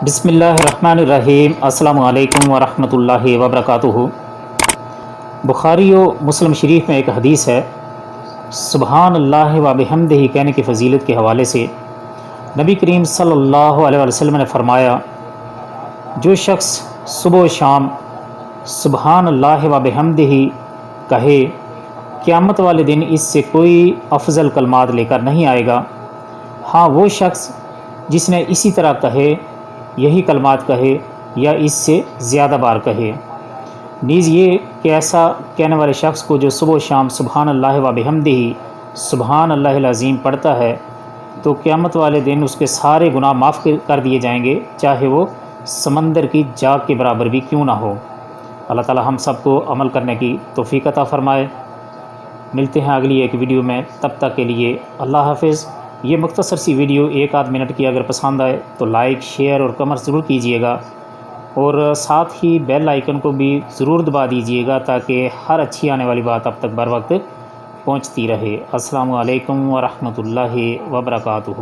بسم اللہ الرحمن الرحیم۔ السلام علیکم ورحمۃ اللہ وبرکاتہ۔ بخاری و مسلم شریف میں ایک حدیث ہے، سبحان اللہ و بحمدہ کہنے کی فضیلت کے حوالے سے نبی کریم صلی اللہ علیہ وسلم نے فرمایا، جو شخص صبح و شام سبحان اللہ و بحمدہ کہے، قیامت والے دن اس سے کوئی افضل کلمات لے کر نہیں آئے گا۔ ہاں، وہ شخص جس نے اسی طرح کہے، یہی کلمات کہے یا اس سے زیادہ بار کہے، نیز یہ کہ ایسا کہنے والے شخص کو جو صبح و شام سبحان اللہ و بحمدہ سبحان اللہ العظیم پڑھتا ہے، تو قیامت والے دن اس کے سارے گناہ معاف کر دیے جائیں گے، چاہے وہ سمندر کی جاگ کے برابر بھی کیوں نہ ہو۔ اللہ تعالی ہم سب کو عمل کرنے کی توفیق عطا فرمائے۔ ملتے ہیں اگلی ایک ویڈیو میں، تب تک کے لیے اللہ حافظ۔ یہ مختصر سی ویڈیو 1 منٹ کی اگر پسند آئے تو لائک، شیئر اور کمنٹ ضرور کیجیے گا، اور ساتھ ہی بیل آئیکن کو بھی ضرور دبا دیجیے گا تاکہ ہر اچھی آنے والی بات اب تک بر وقت پہنچتی رہے۔ السلام علیکم ورحمۃ اللہ وبرکاتہ۔